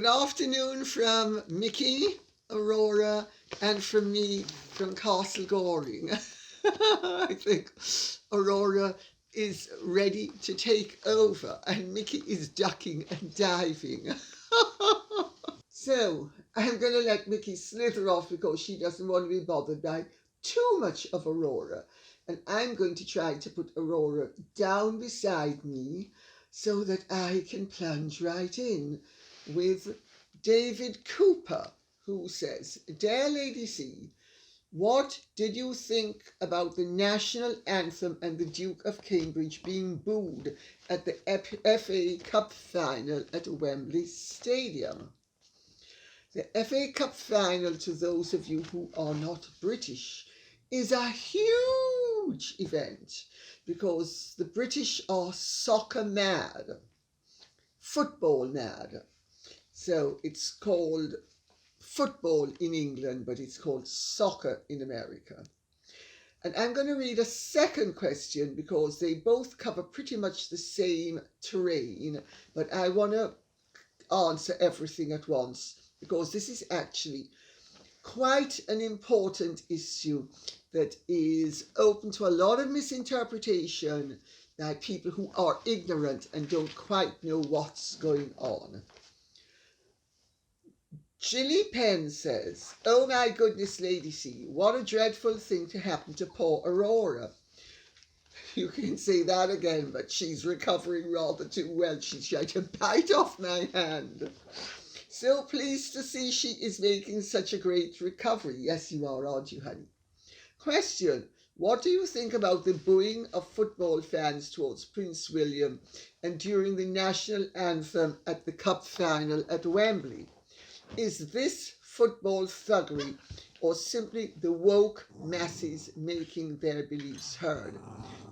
Good afternoon from Mickey, Aurora, and from me from Castle Goring. I think Aurora is ready to take over and Mickey is ducking and diving. So I'm going to let Mickey slither off because she doesn't want to be bothered by too much of Aurora. And I'm going to try to put Aurora down beside me so that I can plunge right in with David Cooper, who says, Dear Lady C, what did you think about the national anthem and the Duke of Cambridge being booed at the FA Cup final at Wembley Stadium? The FA Cup final, to those of you who are not British, is a huge event because the British are soccer mad, football mad. So it's called football in England, but it's called soccer in America. And I'm going to read a second question because they both cover pretty much the same terrain, but I want to answer everything at once because this is actually quite an important issue that is open to a lot of misinterpretation by people who are ignorant and don't quite know what's going on. Gilly Penn says, oh my goodness, Lady C, what a dreadful thing to happen to poor Aurora. You can say that again, but she's recovering rather too well. She's trying to bite off my hand. So pleased to see she is making such a great recovery. Yes, you are, aren't you, honey? Question, what do you think about the booing of football fans towards Prince William and during the national anthem at the cup final at Wembley? Is this football thuggery or simply the woke masses making their beliefs heard?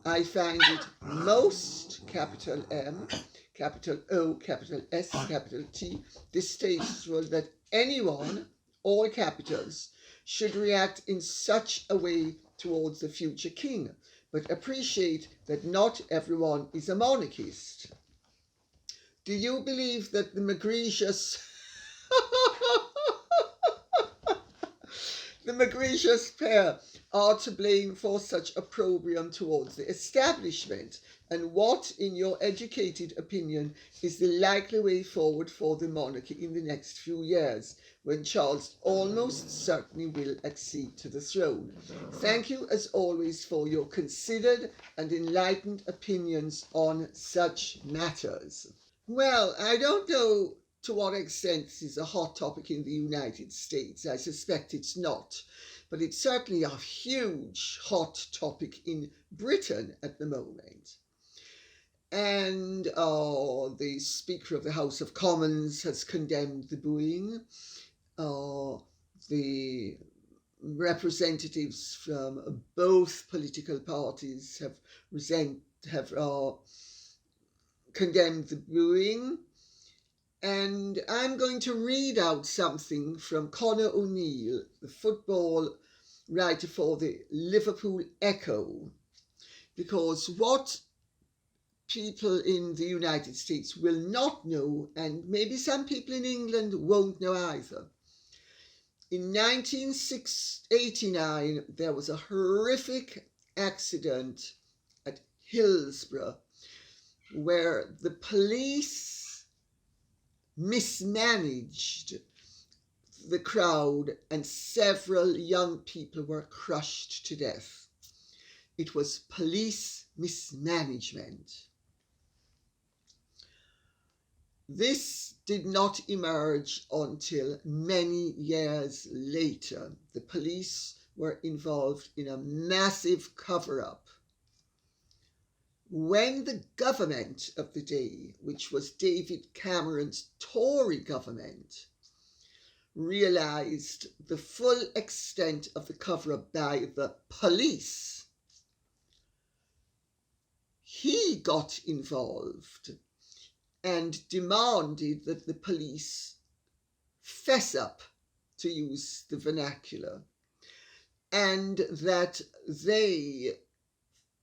I find it most, capital M, capital O, capital S, capital T, distasteful that anyone, all capitals, should react in such a way towards the future king, but appreciate that not everyone is a monarchist. Do you believe that the Megregious pair are to blame for such opprobrium towards the establishment? And what, in your educated opinion, is the likely way forward for the monarchy in the next few years, when Charles almost certainly will accede to the throne? Thank you, as always, for your considered and enlightened opinions on such matters. Well, I don't know to what extent this is a hot topic in the United States. I suspect it's not, but it's certainly a huge hot topic in Britain at the moment. And the Speaker of the House of Commons has condemned the booing. The representatives from both political parties have condemned the booing. And I'm going to read out something from Conor O'Neill, the football writer for the Liverpool Echo, because what people in the United States will not know, and maybe some people in England won't know either. In 1989, there was a horrific accident at Hillsborough where the police mismanaged the crowd and several young people were crushed to death. It was police mismanagement. This did not emerge until many years later. The police were involved in a massive cover-up. When the government of the day, which was David Cameron's Tory government, realised the full extent of the cover-up by the police, he got involved and demanded that the police fess up, to use the vernacular, and that they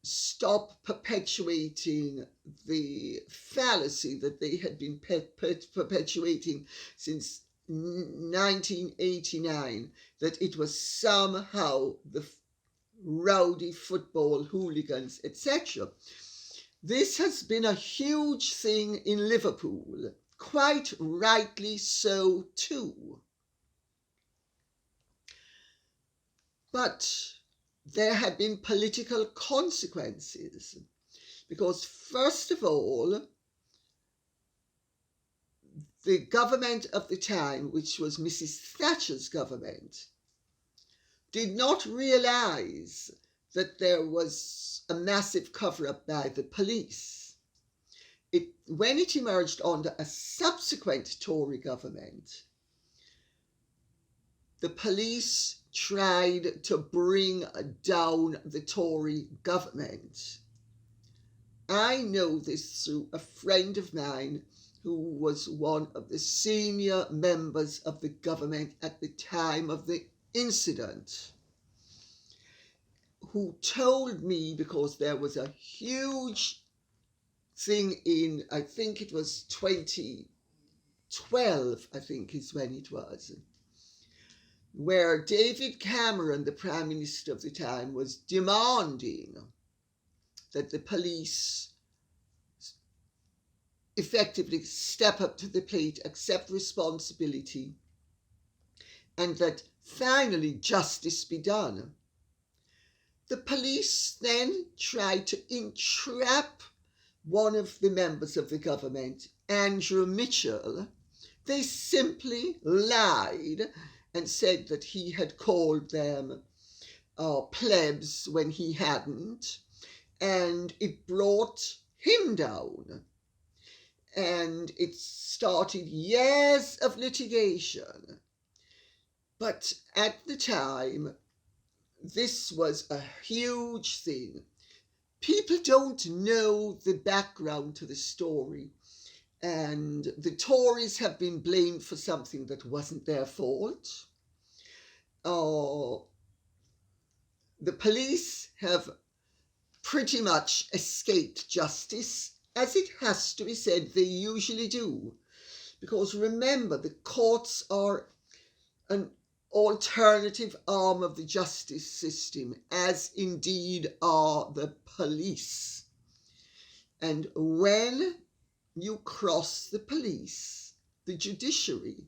stop perpetuating the fallacy that they had been perpetuating since 1989, that it was somehow the rowdy football hooligans, etc. This has been a huge thing in Liverpool, quite rightly so too. But there have been political consequences, because first of all, the government of the time, which was Mrs. Thatcher's government, did not realise that there was a massive cover-up by the police. When it emerged under a subsequent Tory government, the police tried to bring down the Tory government. I know this through a friend of mine who was one of the senior members of the government at the time of the incident, who told me, because there was a huge thing in, I think it was 2012, I think is when it was, where David Cameron, the Prime Minister of the time, was demanding that the police effectively step up to the plate, accept responsibility, and that finally justice be done. The police then tried to entrap one of the members of the government, Andrew Mitchell. They simply lied and said that he had called them plebs when he hadn't, and it brought him down. And it started years of litigation. But at the time, this was a huge thing. People don't know the background to the story, and the Tories have been blamed for something that wasn't their fault. The police have pretty much escaped justice, as it has to be said they usually do. Because remember, the courts are an alternative arm of the justice system, as indeed are the police. And when you cross the police, the judiciary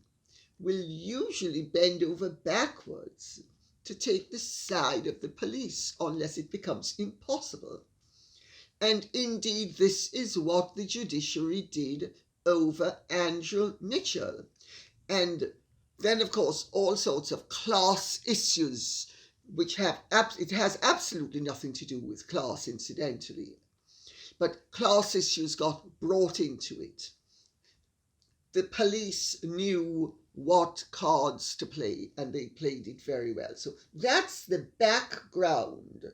will usually bend over backwards to take the side of the police, unless it becomes impossible. And indeed, this is what the judiciary did over Andrew Mitchell. And then, of course, all sorts of class issues, which it has absolutely nothing to do with class, incidentally. But class issues got brought into it. The police knew what cards to play, and they played it very well. So that's the background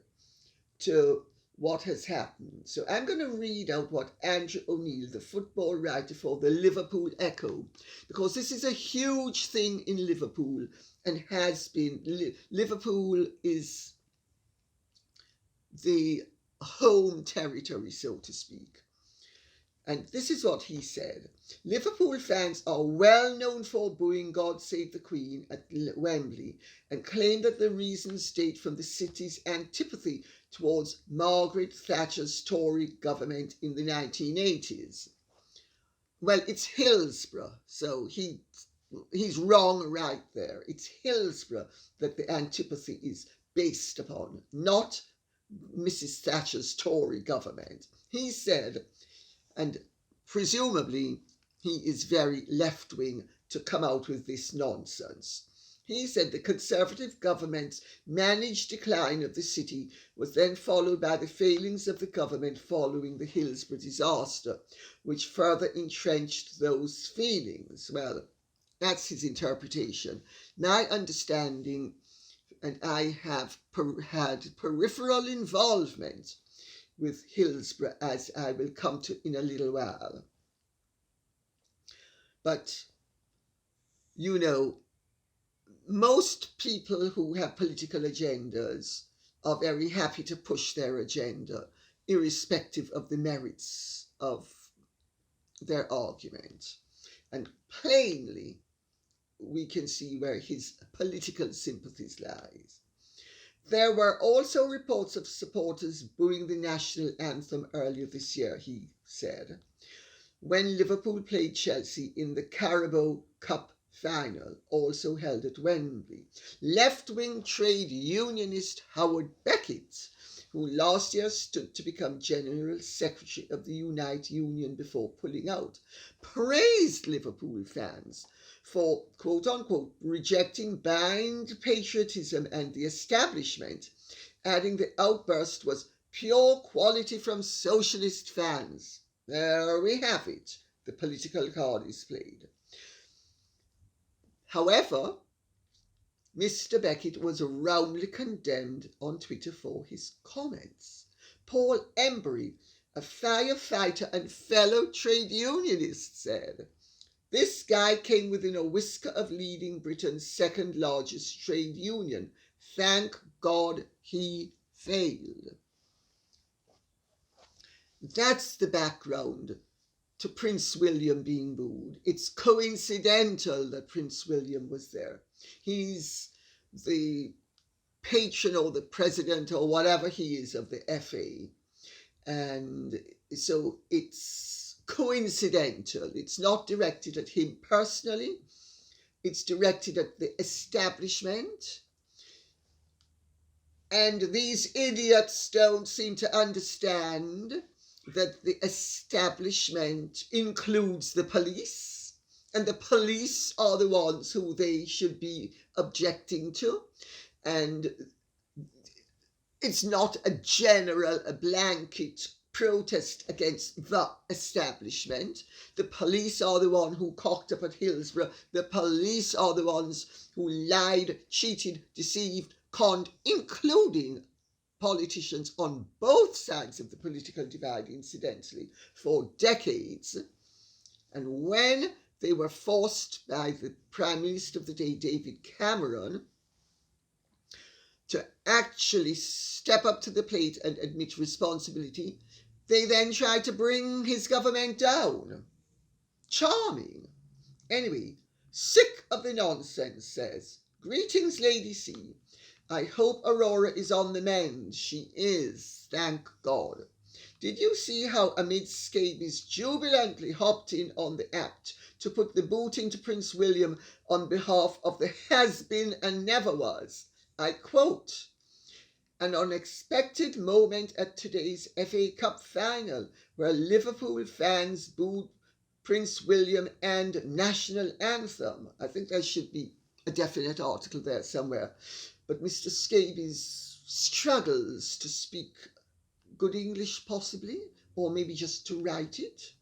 to what has happened. So I'm going to read out what Andrew O'Neill, the football writer for the Liverpool Echo, because this is a huge thing in Liverpool and has been. Liverpool is the home territory, so to speak. And this is what he said. Liverpool fans are well known for booing God Save the Queen at Wembley, and claim that the reasons date from the city's antipathy towards Margaret Thatcher's Tory government in the 1980s. Well, it's Hillsborough, so he's wrong right there. It's Hillsborough that the antipathy is based upon, not Mrs. Thatcher's Tory government. He said, and presumably he is very left-wing to come out with this nonsense. He said the Conservative government's managed decline of the city was then followed by the failings of the government following the Hillsborough disaster, which further entrenched those feelings. Well, that's his interpretation. My understanding, and I have had peripheral involvement with Hillsborough, as I will come to in a little while. But, you know, most people who have political agendas are very happy to push their agenda, irrespective of the merits of their argument. And plainly, we can see where his political sympathies lie. There were also reports of supporters booing the national anthem earlier this year, he said, when Liverpool played Chelsea in the Carabao Cup final, also held at Wembley. Left-wing trade unionist Howard Beckett, who last year stood to become General Secretary of the Unite Union before pulling out, praised Liverpool fans for, quote-unquote, rejecting blind patriotism and the establishment, adding the outburst was pure quality from socialist fans. There we have it. The political card is played. However, Mr. Beckett was roundly condemned on Twitter for his comments. Paul Embry, a firefighter and fellow trade unionist, said, "This guy came within a whisker of leading Britain's second largest trade union. Thank God he failed." That's the background to Prince William being booed. It's coincidental that Prince William was there. He's the patron or the president or whatever he is of the FA. And so it's coincidental. It's not directed at him personally. It's directed at the establishment. And these idiots don't seem to understand that the establishment includes the police, and the police are the ones who they should be objecting to. And it's not a general, a blanket protest against the establishment. The police are the ones who cocked up at Hillsborough. The police are the ones who lied, cheated, deceived, conned, including politicians on both sides of the political divide, incidentally, for decades. And when they were forced by the Prime Minister of the day, David Cameron, to actually step up to the plate and admit responsibility, they then tried to bring his government down. Charming. Anyway, sick of the nonsense, says, "Greetings, Lady C. I hope Aurora is on the mend." She is, thank God. Did you see how amid scabies jubilantly hopped in on the act to put the boot into Prince William on behalf of the has-been and never was? I quote, "An unexpected moment at today's FA Cup final where Liverpool fans booed Prince William and national anthem." I think there should be a definite article there somewhere. But Mr. Scabies struggles to speak good English possibly, or maybe just to write it.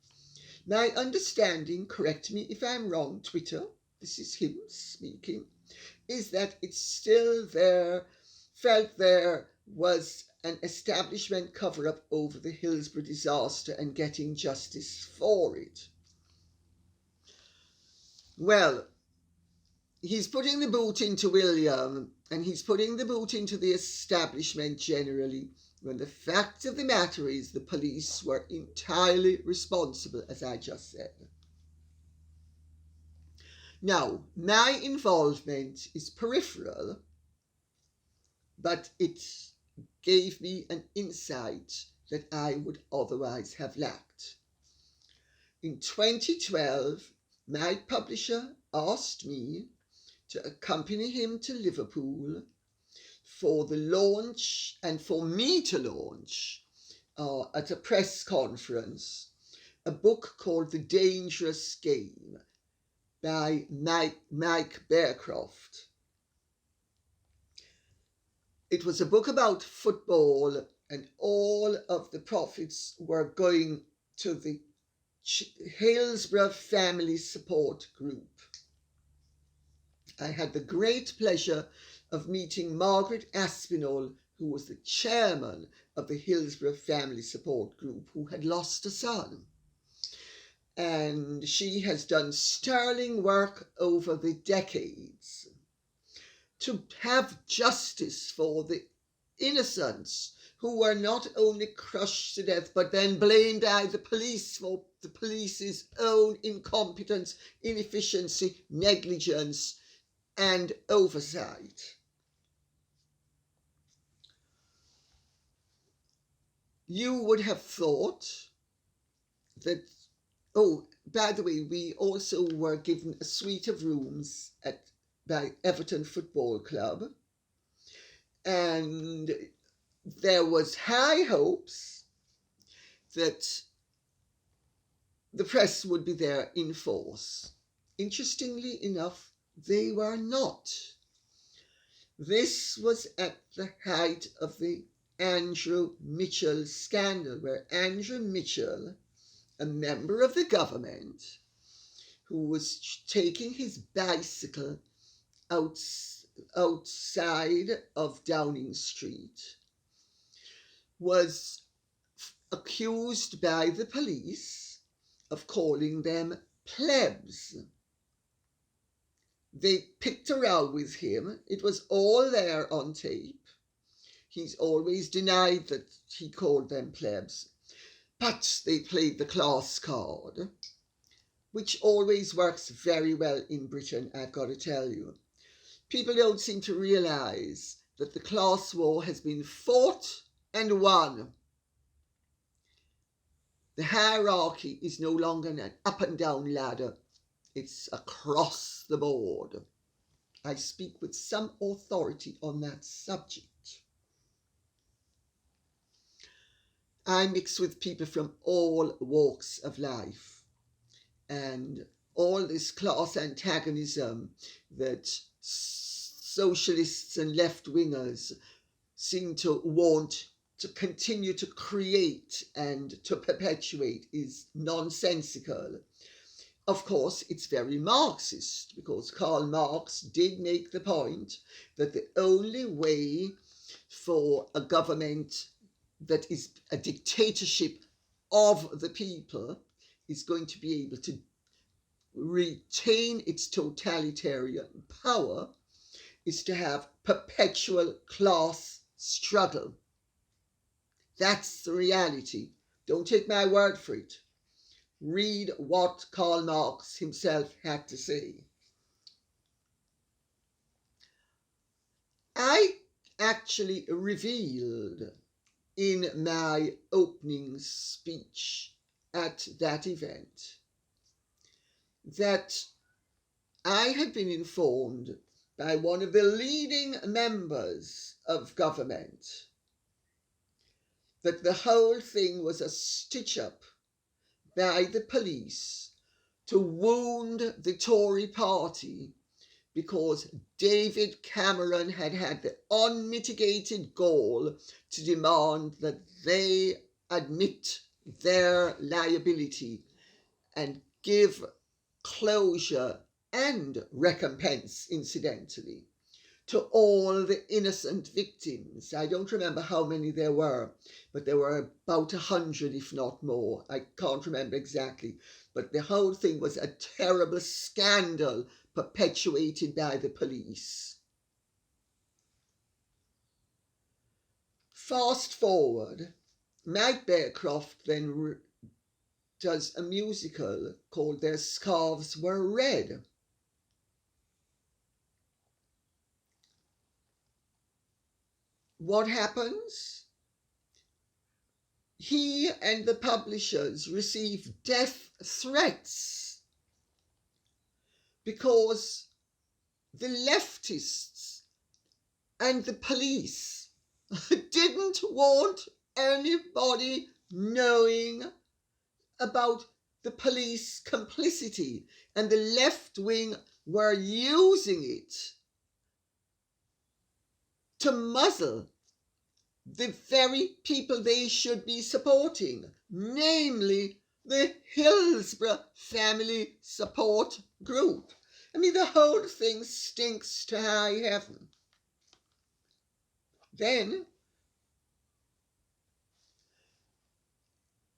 My understanding, correct me if I'm wrong, Twitter, this is him speaking, is that it's still there, felt there was an establishment cover-up over the Hillsborough disaster and getting justice for it. Well, he's putting the boot into William, and he's putting the boot into the establishment generally, when the fact of the matter is the police were entirely responsible, as I just said. Now, my involvement is peripheral, but it gave me an insight that I would otherwise have lacked. In 2012, my publisher asked me to accompany him to Liverpool for the launch and for me to launch at a press conference a book called The Dangerous Game by Mike Bearcroft. It was a book about football, and all of the profits were going to the Hillsborough Family Support Group. I had the great pleasure of meeting Margaret Aspinall, who was the chairman of the Hillsborough Family Support Group, who had lost a son. And she has done sterling work over the decades to have justice for the innocents who were not only crushed to death, but then blamed by the police for the police's own incompetence, inefficiency, negligence, and oversight. You would have thought that, oh, by the way, we also were given a suite of rooms by Everton Football Club, and there was high hopes that the press would be there in force. Interestingly enough, they were not. This was at the height of the Andrew Mitchell scandal, where Andrew Mitchell, a member of the government, who was taking his bicycle outside of Downing Street, was accused by the police of calling them plebs. They picked a row with him. It was all there on tape. He's always denied that he called them plebs. But they played the class card, which always works very well in Britain, I've got to tell you. People don't seem to realise that the class war has been fought and won. The hierarchy is no longer an up and down ladder. It's across the board. I speak with some authority on that subject. I mix with people from all walks of life, and all this class antagonism that socialists and left-wingers seem to want to continue to create and to perpetuate is nonsensical. Of course, it's very Marxist, because Karl Marx did make the point that the only way for a government that is a dictatorship of the people is going to be able to retain its totalitarian power is to have perpetual class struggle. That's the reality. Don't take my word for it. Read what Karl Marx himself had to say. I actually revealed in my opening speech at that event that I had been informed by one of the leading members of government that the whole thing was a stitch-up by the police to wound the Tory party because David Cameron had the unmitigated gall to demand that they admit their liability and give closure and recompense, incidentally, to all the innocent victims. I don't remember how many there were, but there were about 100, if not more. I can't remember exactly. But the whole thing was a terrible scandal perpetuated by the police. Fast forward, Mike Bearcroft then does a musical called Their Scarves Were Red. What happens? He and the publishers receive death threats because the leftists and the police didn't want anybody knowing about the police complicity, and the left wing were using it to muzzle the very people they should be supporting, namely the Hillsborough Family Support Group. I mean, the whole thing stinks to high heaven. Then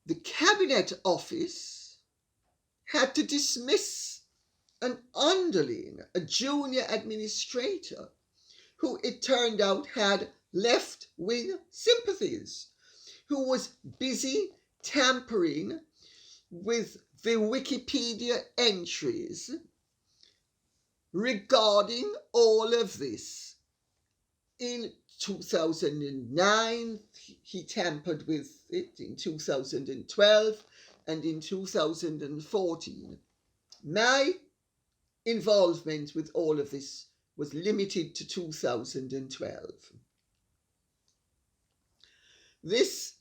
the Cabinet Office had to dismiss an underling, a junior administrator, who it turned out had left-wing sympathies, who was busy tampering with the Wikipedia entries regarding all of this. In 2009, he tampered with it, in 2012, and in 2014. My involvement with all of this was limited to 2012. This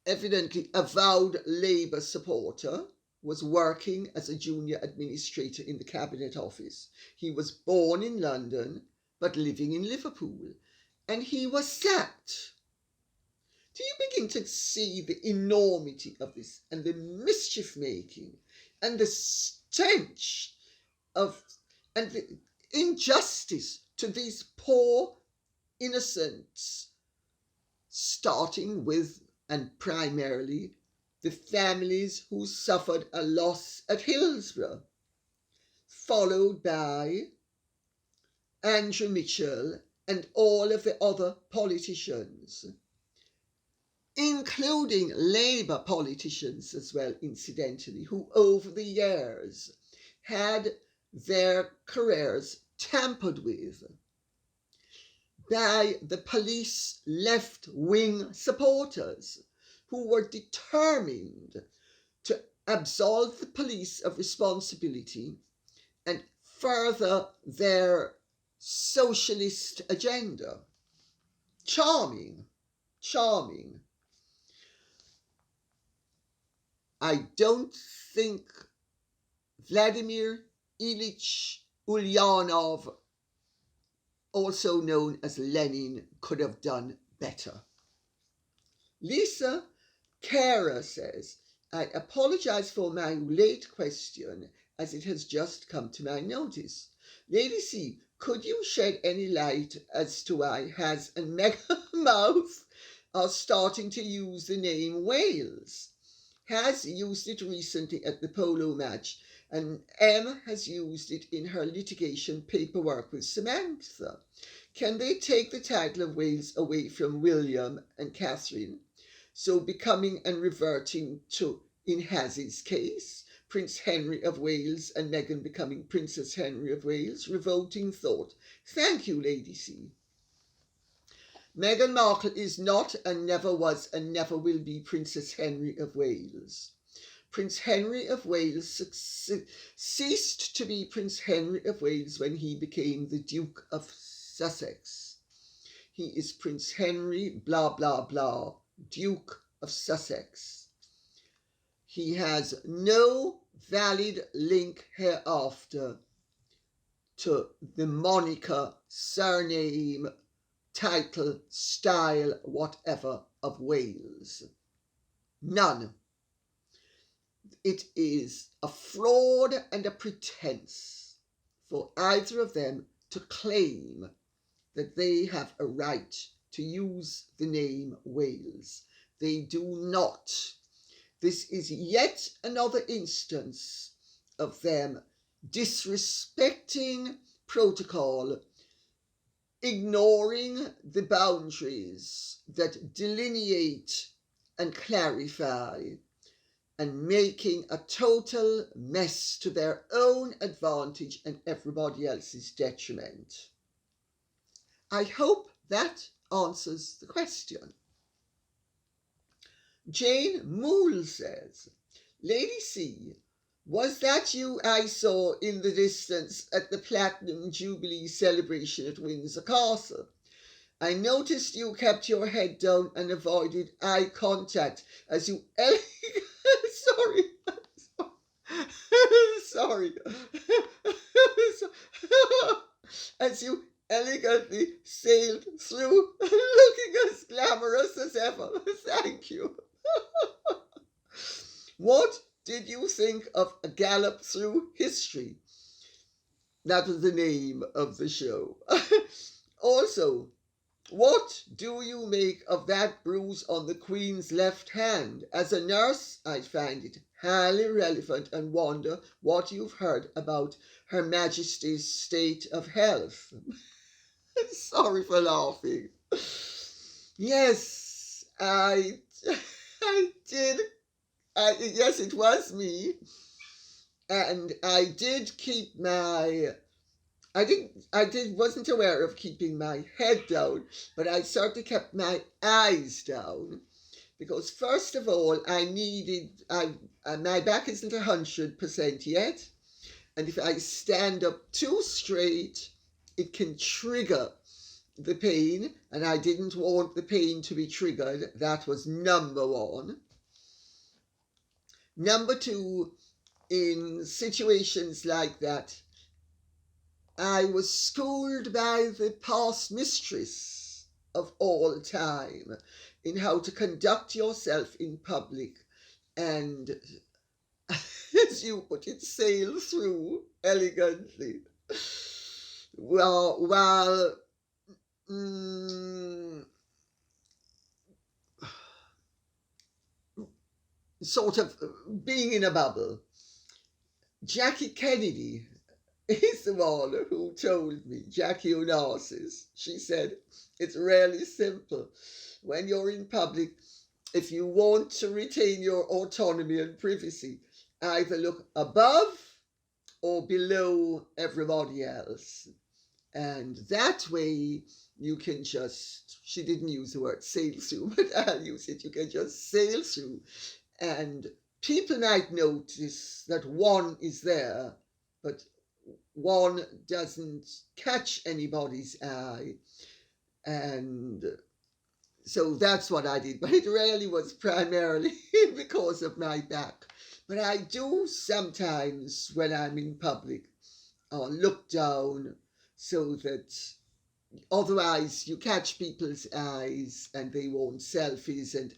evidently avowed Labour supporter was working as a junior administrator in the Cabinet Office. He was born in London but living in Liverpool, and he was sacked. Do you begin to see the enormity of this and the mischief making and the stench of and the injustice to these poor innocents, starting with and primarily the families who suffered a loss at Hillsborough, followed by Andrew Mitchell and all of the other politicians, including Labour politicians as well, incidentally, who over the years had their careers tampered with by the police left-wing supporters who were determined to absolve the police of responsibility and further their socialist agenda. Charming, charming. I don't think Vladimir Ilyich Ulyanov, also known as Lenin, could have done better. Lisa Kara says, I apologise for my late question as it has just come to my notice. Lady C, could you shed any light as to why Has and Meghan Mouth are starting to use the name Wales? Has used it recently at the polo match, and M has used it in her litigation paperwork with Samantha. Can they take the title of Wales away from William and Catherine, so becoming and reverting to, in Has's case, Prince Henry of Wales and Meghan becoming Princess Henry of Wales? Revolting thought. Thank you, Lady C. Meghan Markle is not and never was and never will be Princess Henry of Wales. Prince Henry of Wales ceased to be Prince Henry of Wales when he became the Duke of Sussex. He is Prince Henry blah blah blah, Duke of Sussex. He has no valid link hereafter to the moniker, surname, title, style, whatever of Wales. None. It is a fraud and a pretense for either of them to claim that they have a right to use the name Wales. They do not. This is yet another instance of them disrespecting protocol, ignoring the boundaries that delineate and clarify, and making a total mess to their own advantage and everybody else's detriment. I hope that answers the question. Jane Moole says, Lady C, was that you I saw in the distance at the Platinum Jubilee celebration at Windsor Castle? I noticed you kept your head down and avoided eye contact as you sorry. As you elegantly sailed through, looking as glamorous as ever. Thank you. What did you think of A Gallop Through History? That was the name of the show. Also, what do you make of that bruise on the Queen's left hand? As a nurse, I find it highly relevant and wonder what you've heard about Her Majesty's state of health. Sorry for laughing. Yes, I did. Yes, it was me. And I did keep my, wasn't aware of keeping my head down, but I certainly kept my eyes down. Because first of all, my back isn't 100% yet. And if I stand up too straight, it can trigger the pain. And I didn't want the pain to be triggered. That was number one. Number two, in situations like that, I was schooled by the past mistress of all time in how to conduct yourself in public and, as you put it, sail through elegantly. While sort of being in a bubble. Jackie Kennedy is the one who told me, Jackie Onassis, she said, it's really simple. When you're in public, if you want to retain your autonomy and privacy, either look above or below everybody else. And that way you can just, she didn't use the word sail through, but I'll use it, you can just sail through. And people might notice that one is there, but one doesn't catch anybody's eye. And so that's what I did. But it really was primarily because of my back. But I do sometimes, when I'm in public, look down so that otherwise you catch people's eyes and they want selfies and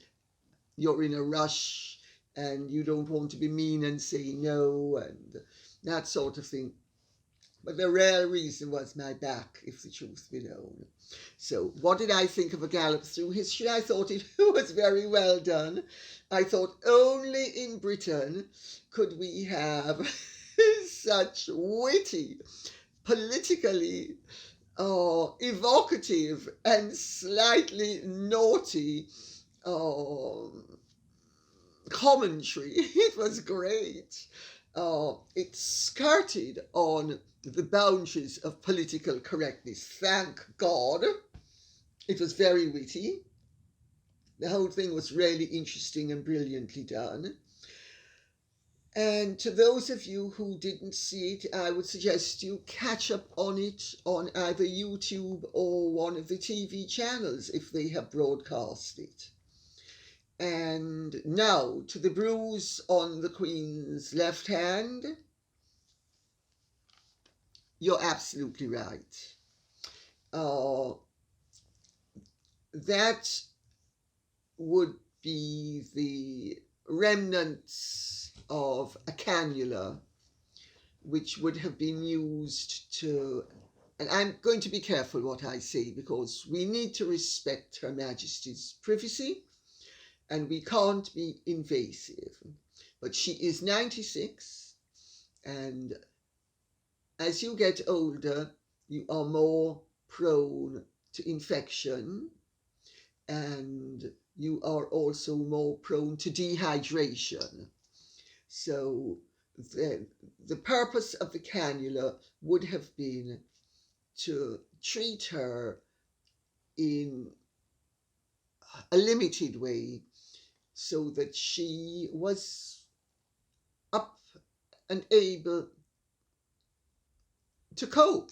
you're in a rush and you don't want to be mean and say no and that sort of thing. But the real reason was my back, if the truth be known. So what did I think of a gallop through history? I thought it was very well done. I thought only in Britain could we have such witty, politically evocative and slightly naughty commentary. It was great. It skirted on the boundaries of political correctness. Thank God. It was very witty. The whole thing was really interesting and brilliantly done. And to those of you who didn't see it, I would suggest you catch up on it on either YouTube or one of the TV channels if they have broadcast it. And now to the bruise on the Queen's left hand. You're absolutely right. That would be the remnants of a cannula which would have been used to, and I'm going to be careful what I say because we need to respect Her Majesty's privacy and we can't be invasive. But she is 96 and as you get older, you are more prone to infection and you are also more prone to dehydration. So the purpose of the cannula would have been to treat her in a limited way so that she was up and able to cope.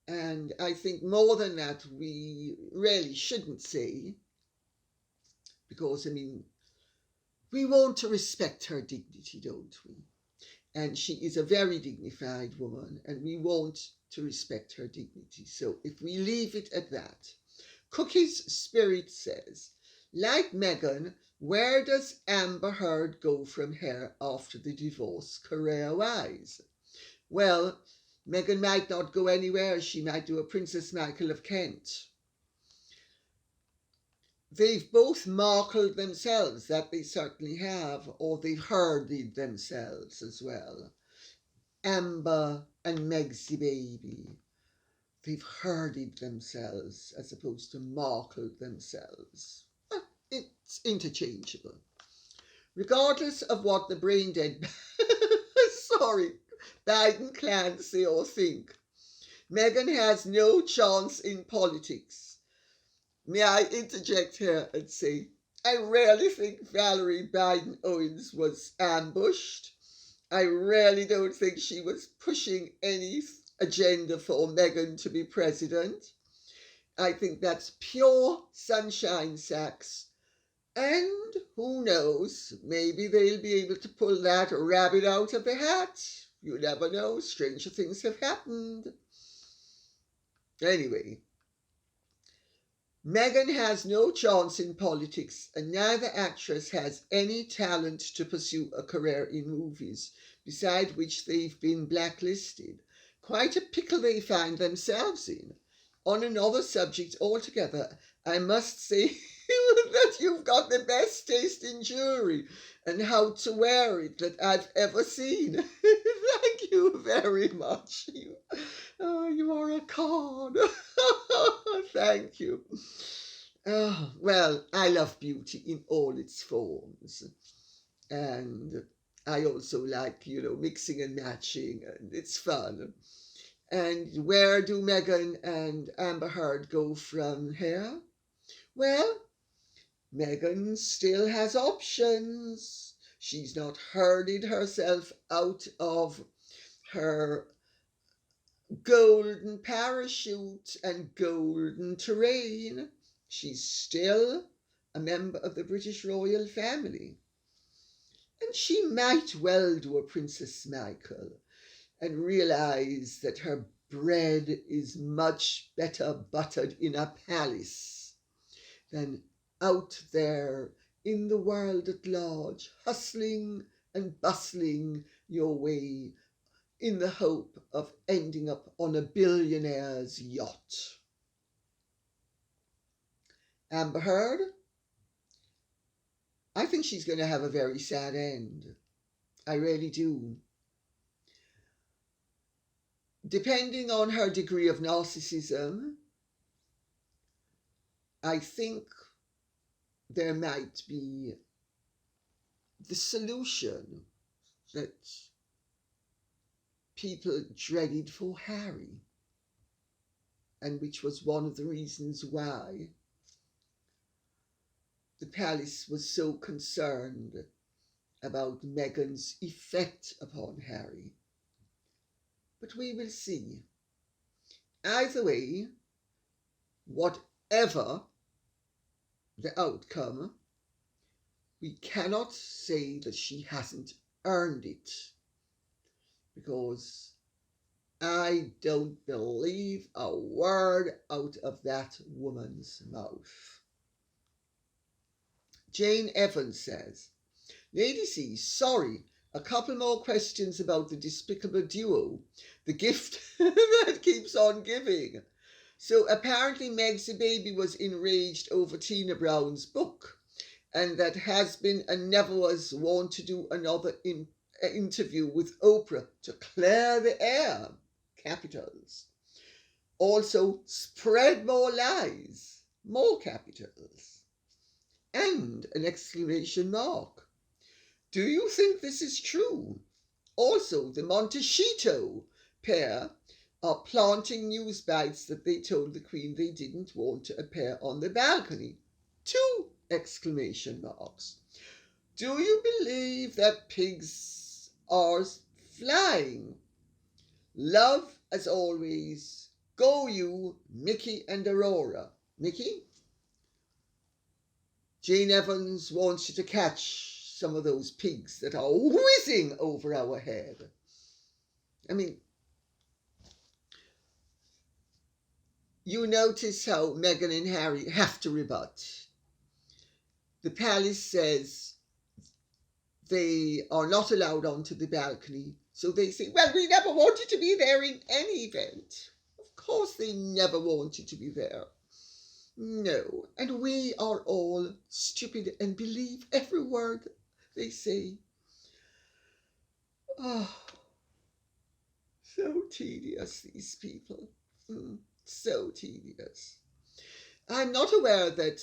And I think more than that we really shouldn't say, because I mean we want to respect her dignity, don't we? And she is a very dignified woman and we want to respect her dignity. So if we leave it at that. Cookie's Spirit says, like Meghan, where does Amber Heard go from here after the divorce career-wise? Well, Meghan might not go anywhere. She might do a Princess Michael of Kent. They've both markled themselves, that they certainly have, or they've herded themselves as well. Amber and Megsy baby. they've herded themselves as opposed to markled themselves. It's interchangeable. Regardless of what the brain dead Biden clan say or think, Meghan has no chance in politics. May I interject here and say, I really think Valerie Biden Owens was ambushed. I really don't think she was pushing any agenda for Meghan to be president. I think that's pure sunshine sacks. And who knows, maybe they'll be able to pull that rabbit out of the hat. You never know, stranger things have happened. Anyway, Meghan has no chance in politics, and neither actress has any talent to pursue a career in movies, beside which they've been blacklisted. Quite a pickle they find themselves in. On another subject altogether, I must say that you've got the best taste in jewellery and how to wear it that I've ever seen. Thank you very much. You are a con. Thank you. Oh, well, I love beauty in all its forms. And I also like, mixing and matching, and it's fun. And where do Meghan and Amber Heard go from here? Well, Meghan still has options. She's not herded herself out of her golden parachute and golden terrain. She's still a member of the British royal family. And she might well do a Princess Michael and realise that her bread is much better buttered in a palace than out there in the world at large, hustling and bustling your way in the hope of ending up on a billionaire's yacht. Amber Heard, I think she's going to have a very sad end. I really do. Depending on her degree of narcissism, I think there might be the solution that people dreaded for Harry, and which was one of the reasons why the palace was so concerned about Meghan's effect upon Harry. But we will see. Either way, whatever the outcome, we cannot say that she hasn't earned it, because I don't believe a word out of that woman's mouth. Jane Evans says, Lady C, sorry, a couple more questions about the despicable duo, the gift that keeps on giving. So apparently Meg's baby was enraged over Tina Brown's book, and that has-been and never was want to do another interview with Oprah to clear the air, capitals. Also, spread more lies, more capitals. And an exclamation mark. Do you think this is true? Also, the Montecito pair are planting news bites that they told the Queen they didn't want to appear on the balcony. 2 exclamation marks. Do you believe that pigs are flying? Love as always. Go you, Mickey and Aurora. Mickey? Jane Evans wants you to catch some of those pigs that are whizzing over our head. I mean, you notice how Meghan and Harry have to rebut. The palace says they are not allowed onto the balcony, so they say, well, we never wanted to be there in any event. Of course they never wanted to be there. No, and we are all stupid and believe every word they say. Oh, so tedious, these people. So tedious. I'm not aware that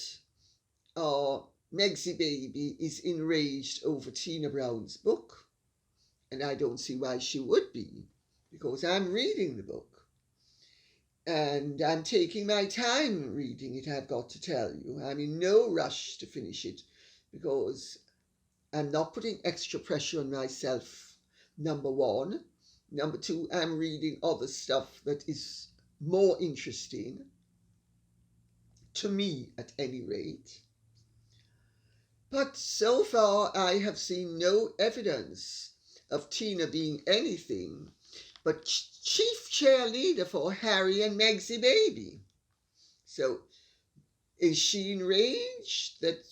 Megsy Baby is enraged over Tina Brown's book, and I don't see why she would be, because I'm reading the book. And I'm taking my time reading it, I've got to tell you. I'm in no rush to finish it, because I'm not putting extra pressure on myself, number one. Number two, I'm reading other stuff that is more interesting, to me at any rate. But so far I have seen no evidence of Tina being anything but chief cheerleader for Harry and Megsy Baby. So is she enraged that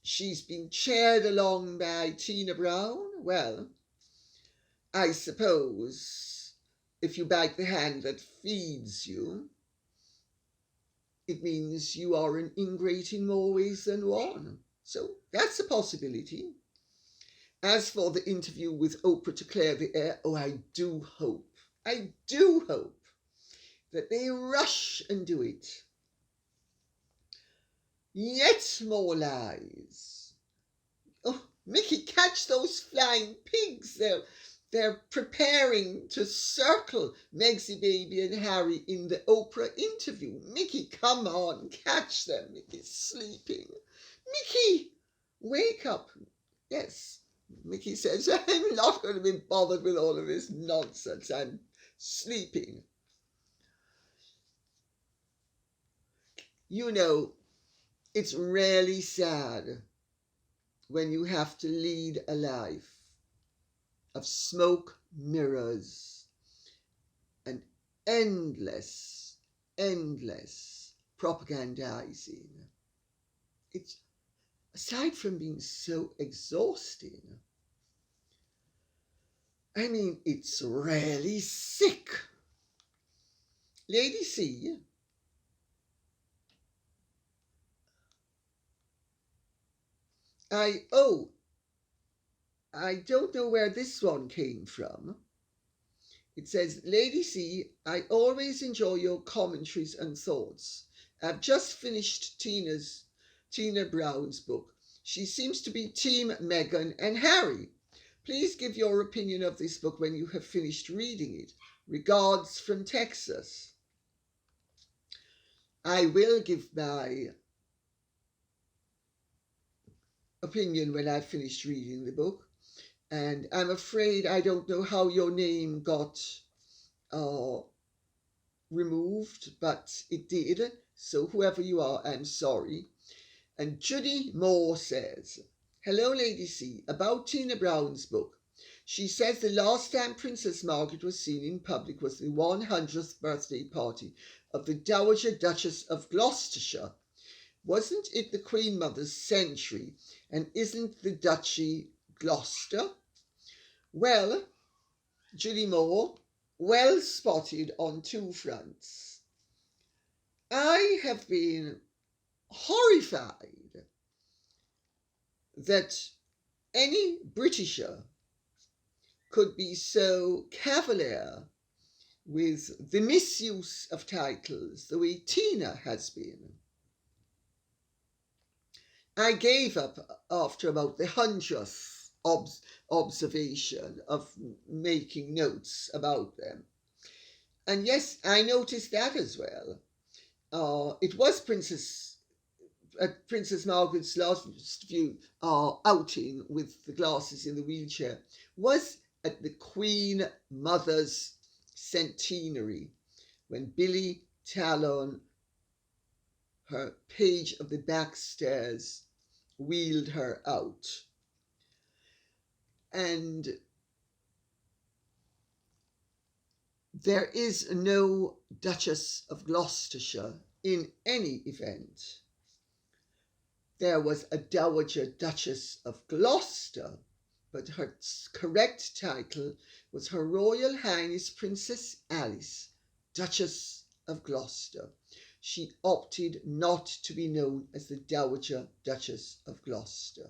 she's been cheered along by Tina Brown? Well, I suppose if you bite the hand that feeds you, it means you are an ingrate in more ways than one. So that's a possibility. As for the interview with Oprah to clear the air, I do hope that they rush and do it. Yet more lies. Oh, Mickey, catch those flying pigs. They're preparing to circle Megsy Baby and Harry in the Oprah interview. Mickey, come on, catch them. Mickey's sleeping. Mickey, wake up. Yes. Mickey says, I'm not going to be bothered with all of this nonsense. I'm sleeping. You know, it's really sad when you have to lead a life of smoke, mirrors, and endless propagandizing. It's, aside from being so exhausting, I mean, it's really sick. Lady C, I don't know where this one came from. It says, Lady C, I always enjoy your commentaries and thoughts. I've just finished Tina Brown's book. She seems to be Team Meghan and Harry. Please give your opinion of this book when you have finished reading it. Regards from Texas. I will give my opinion when I've finished reading the book. And I'm afraid I don't know how your name got removed, but it did. So whoever you are, I'm sorry. And Judy Moore says, hello, Lady C. About Tina Brown's book. She says the last time Princess Margaret was seen in public was the 100th birthday party of the Dowager Duchess of Gloucestershire. Wasn't it the Queen Mother's century? And isn't the Duchy Gloucester? Well, Judy Moore, well spotted on two fronts. I have been horrified that any Britisher could be so cavalier with the misuse of titles the way Tina has been. I gave up after about the 100th observation of making notes about them. And yes, I noticed that as well. It was Princess Margaret's last view outing with the glasses in the wheelchair was at the Queen Mother's centenary when Billy Talon, her page of the back stairs, wheeled her out. And there is no Duchess of Gloucestershire in any event. There was a Dowager Duchess of Gloucester, but her correct title was Her Royal Highness Princess Alice, Duchess of Gloucester. She opted not to be known as the Dowager Duchess of Gloucester.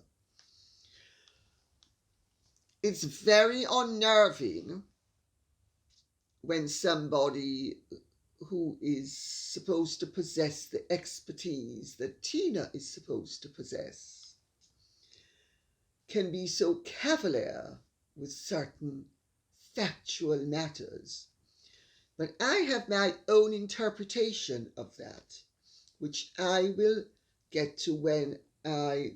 It's very unnerving when somebody who is supposed to possess the expertise that Tina is supposed to possess, can be so cavalier with certain factual matters. But I have my own interpretation of that, which I will get to when I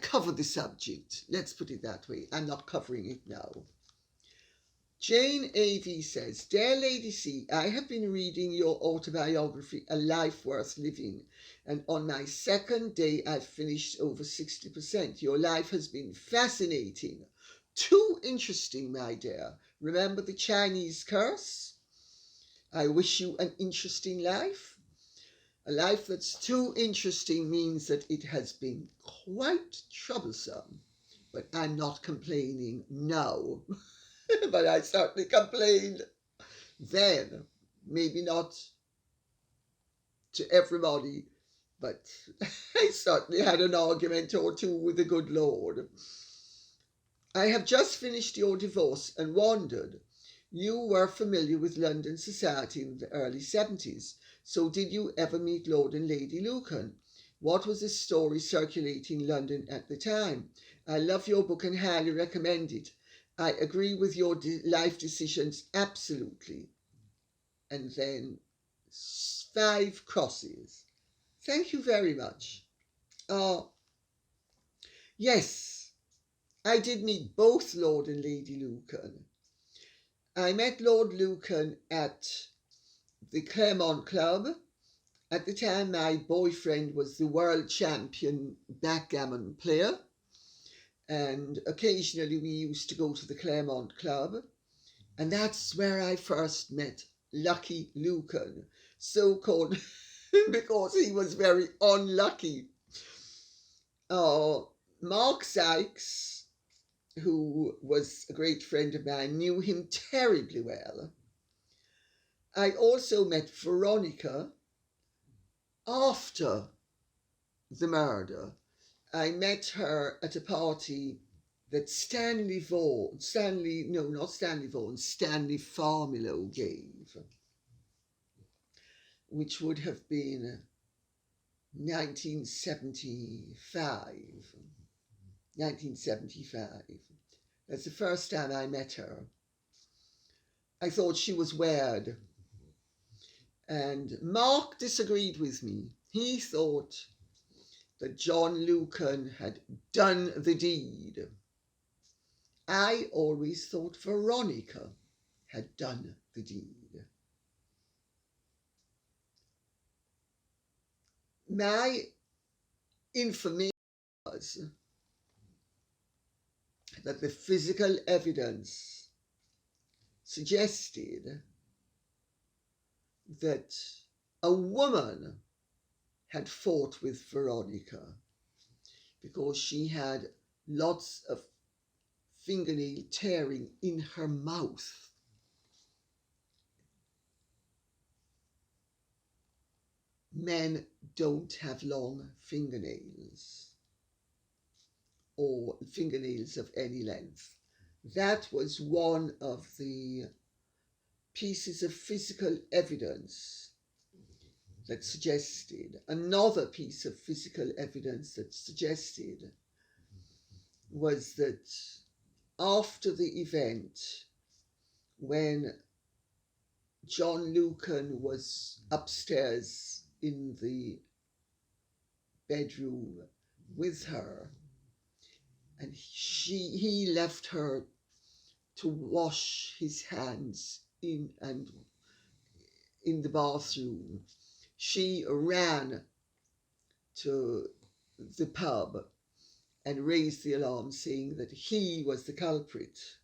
cover the subject. Let's put it that way. I'm not covering it now. Jane A.V. says, Dear Lady C, I have been reading your autobiography, A Life Worth Living, and on my second day I've finished over 60%. Your life has been fascinating. Too interesting, my dear. Remember the Chinese curse? I wish you an interesting life. A life that's too interesting means that it has been quite troublesome. But I'm not complaining now. But I certainly complained then. Maybe not to everybody, but I certainly had an argument or two with the good Lord. I have just finished your divorce and wondered. You were familiar with London society in the early 70s, so did you ever meet Lord and Lady Lucan? What was the story circulating in London at the time? I love your book and highly recommend it. I agree with your life decisions absolutely. And then 5 crosses. Thank you very much. Yes, I did meet both Lord and Lady Lucan. I met Lord Lucan at the Claremont Club. At the time, my boyfriend was the world champion backgammon player. And occasionally we used to go to the Claremont Club. And that's where I first met Lucky Lucan, so-called because he was very unlucky. Mark Sykes, who was a great friend of mine, knew him terribly well. I also met Veronica after the murder. I met her at a party that Stanley Farmiloe gave, which would have been 1975. That's the first time I met her. I thought she was weird. And Mark disagreed with me. He thought that John Lucan had done the deed. I always thought Veronica had done the deed. My information was that the physical evidence suggested that a woman had fought with Veronica because she had lots of fingernail tearing in her mouth. Men don't have long fingernails or fingernails of any length. That was one of the pieces of physical evidence that suggested. Another piece of physical evidence that suggested was that after the event, when John Lucan was upstairs in the bedroom with her, and he left her to wash his hands in the bathroom, she ran to the pub and raised the alarm, saying that he was the culprit.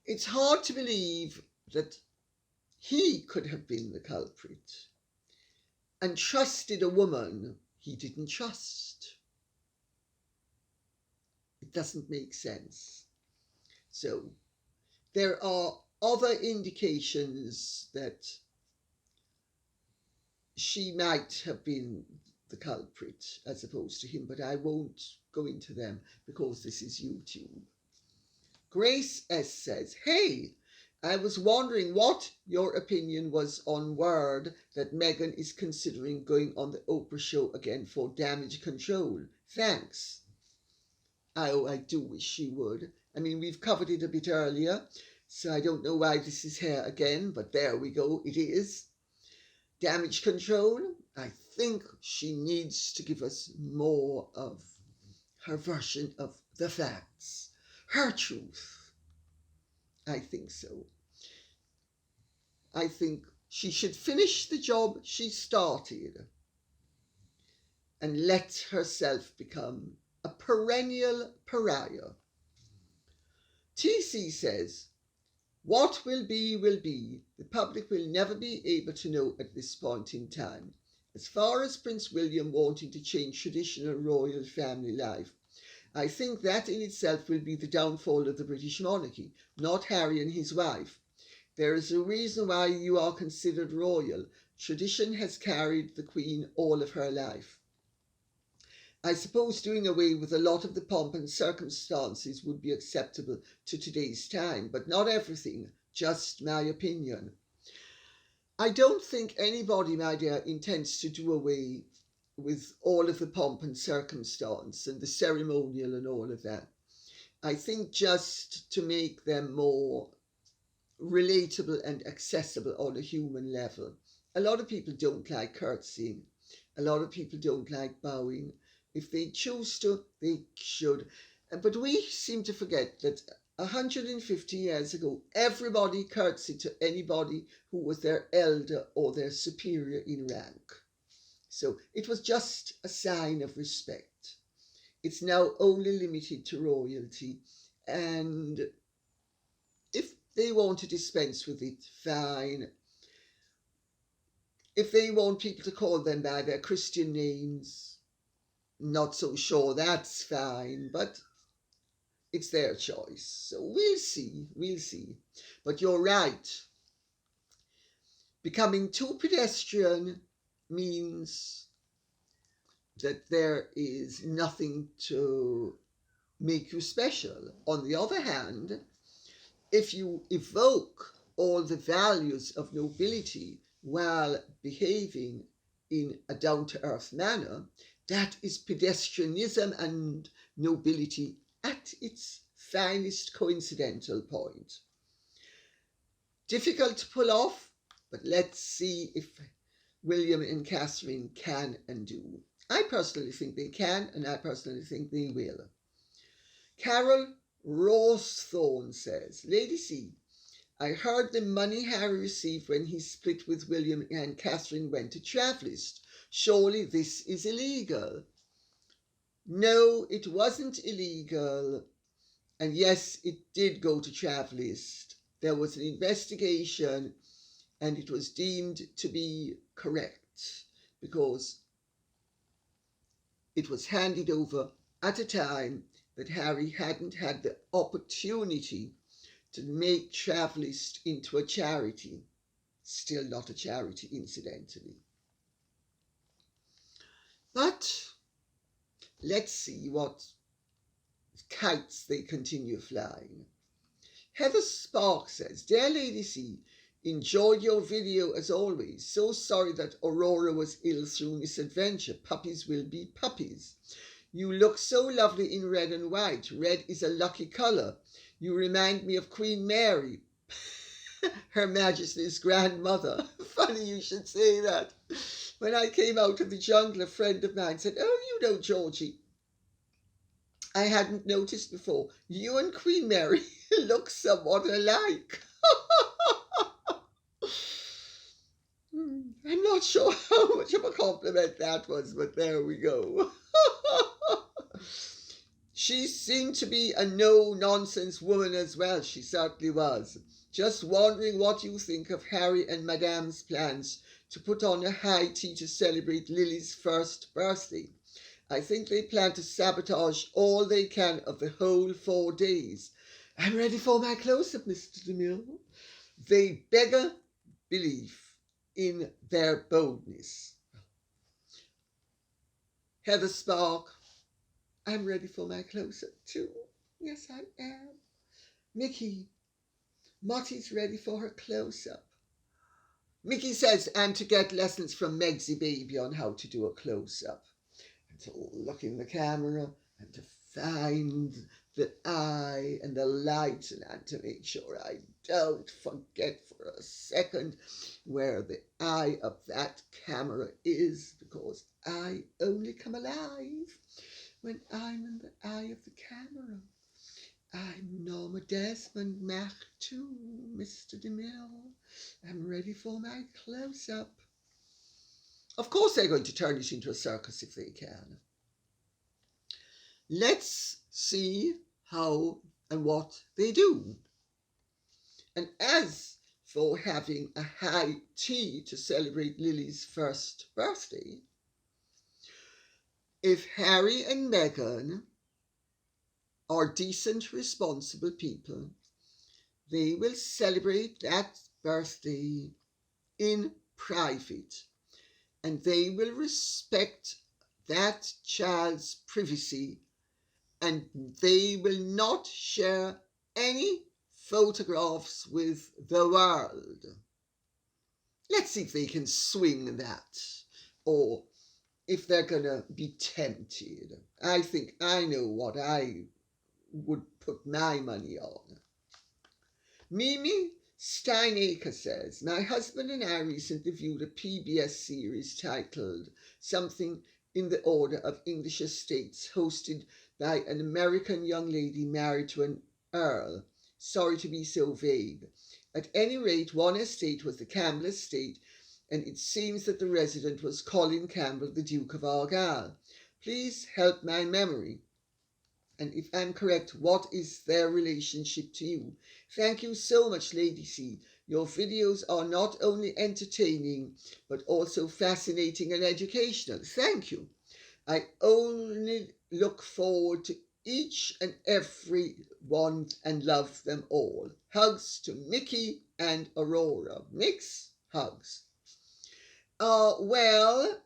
It's hard to believe that he could have been the culprit and trusted a woman he didn't trust. It doesn't make sense. So there are other indications that she might have been the culprit as opposed to him, but I won't go into them because this is YouTube. Grace S says, hey, I was wondering what your opinion was on word that Meghan is considering going on the Oprah show again for damage control. Thanks. I do wish she would. I mean, we've covered it a bit earlier, so I don't know why this is here again, but there we go, it is. Damage control, I think she needs to give us more of her version of the facts, her truth. I think so. I think she should finish the job she started and let herself become a perennial pariah. TC says, what will be will be. The public will never be able to know at this point in time. As far as Prince William wanting to change traditional royal family life, I think that in itself will be the downfall of the British monarchy, not Harry and his wife. There is a reason why you are considered royal. Tradition has carried the Queen all of her life. I suppose doing away with a lot of the pomp and circumstances would be acceptable to today's time, but not everything, just my opinion. I don't think anybody, my dear, intends to do away with all of the pomp and circumstance and the ceremonial and all of that. I think just to make them more relatable and accessible on a human level. A lot of people don't like curtsying. A lot of people don't like bowing. If they choose to, they should. But we seem to forget that 150 years ago, everybody curtsied to anybody who was their elder or their superior in rank. So it was just a sign of respect. It's now only limited to royalty. And if they want to dispense with it, fine. If they want people to call them by their Christian names, not so sure that's fine, but it's their choice. So we'll see. But you're right. Becoming too pedestrian means that there is nothing to make you special. On the other hand, if you evoke all the values of nobility while behaving in a down-to-earth manner, that is pedestrianism and nobility at its finest coincidental point. Difficult to pull off, but let's see if William and Catherine can and do. I personally think they can, and I personally think they will. Carol Rawsthorne says, Lady C, I heard the money Harry received when he split with William and Catherine went to Travellist. Surely this is illegal. No, it wasn't illegal. And yes, it did go to Travellist. There was an investigation and it was deemed to be correct because it was handed over at a time that Harry hadn't had the opportunity to make Travellist into a charity. Still not a charity, incidentally. But let's see what kites they continue flying. Heather Spark says, Dear Lady C, enjoyed your video as always. So sorry that Aurora was ill through misadventure. Puppies will be puppies. You look so lovely in red and white. Red is a lucky colour. You remind me of Queen Mary, Her Majesty's grandmother. Funny you should say that. When I came out of the jungle, a friend of mine said, oh, you know, Georgie, I hadn't noticed before. You and Queen Mary look somewhat alike. I'm not sure how much of a compliment that was, but there we go. She seemed to be a no-nonsense woman as well. She certainly was. Just wondering what you think of Harry and Madame's plans to put on a high tea to celebrate Lily's first birthday. I think they plan to sabotage all they can of the whole 4 days. I'm ready for my close-up, Mr. DeMille. They beggar belief in their boldness. Heather Spark, I'm ready for my close-up too. Yes, I am. Mickey, Mottie's ready for her close-up. Mickey says I'm to get lessons from Megsy Baby on how to do a close-up. And to look in the camera and to find the eye and the light and to make sure I don't forget for a second where the eye of that camera is, because I only come alive when I'm in the eye of the camera. I'm Norma Desmond Mac too, Mr. DeMille. I'm ready for my close-up. Of course they're going to turn it into a circus if they can. Let's see how and what they do. And as for having a high tea to celebrate Lily's first birthday, if Harry and Meghan are decent, responsible people, they will celebrate that birthday in private, and they will respect that child's privacy, and they will not share any photographs with the world. Let's see if they can swing that, or if they're gonna be tempted. I think I know what I would put my money on. Mimi Steinacre says, my husband and I recently viewed a PBS series titled Something in the Order of English Estates, hosted by an American young lady married to an earl. Sorry to be so vague. At any rate, one estate was the Campbell estate, and it seems that the resident was Colin Campbell, the Duke of Argyll. Please help my memory. And if I'm correct, what is their relationship to you? Thank you so much, LadiesTea. Your videos are not only entertaining, but also fascinating and educational. Thank you. I only look forward to each and every one and love them all. Hugs to Mickey and Aurora. Mix hugs. Well,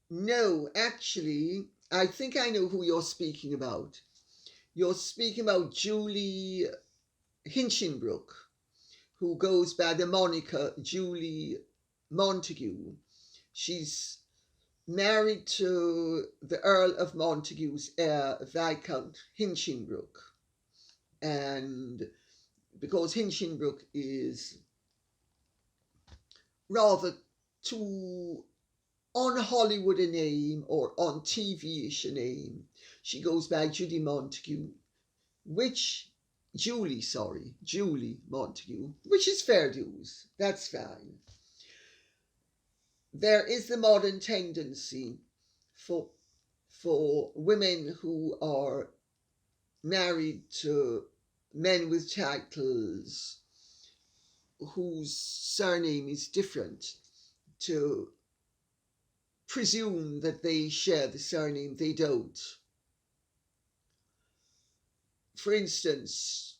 no, actually, I think I know who you're speaking about. You're speaking about Julie Hinchinbrook, who goes by the moniker Julie Montagu. She's married to the Earl of Montagu's heir, Viscount Hinchinbrook. And because Hinchinbrook is rather too on Hollywood a name or on TV-ish a name, she goes by Julie Montagu, Julie Montagu, which is fair dues. That's fine. There is the modern tendency for women who are married to men with titles whose surname is different to presume that they share the surname. They don't. For instance,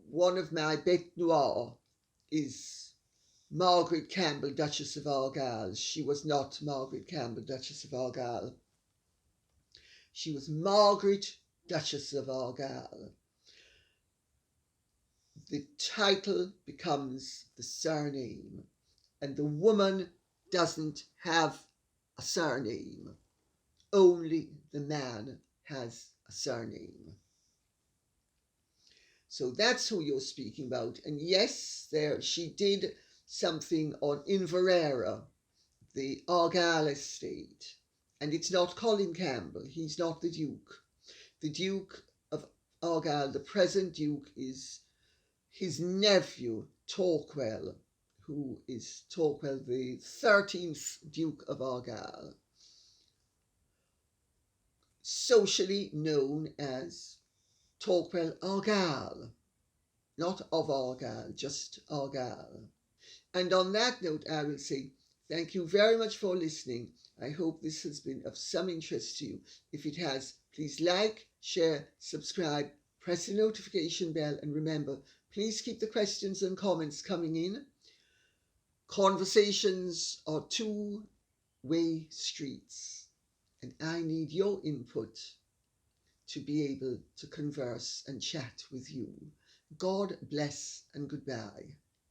one of my bête noire is Margaret Campbell, Duchess of Argyll. She was not Margaret Campbell, Duchess of Argyll. She was Margaret, Duchess of Argyll. The title becomes the surname, and the woman doesn't have a surname. Only the man has a surname. So that's who you're speaking about. And yes, she did something on Inveraray, the Argyll estate. And it's not Colin Campbell. He's not the Duke. The Duke of Argyll, the present Duke, is his nephew, Torquil, who is Torquil, the 13th Duke of Argyll, socially known as Torquil Argyll, not of Argyll, just Argyll. And on that note, I will say thank you very much for listening. I hope this has been of some interest to you. If it has, please like, share, subscribe, press the notification bell, and remember, please keep the questions and comments coming in. Conversations are two-way streets, and I need your input to be able to converse and chat with you. God bless and goodbye.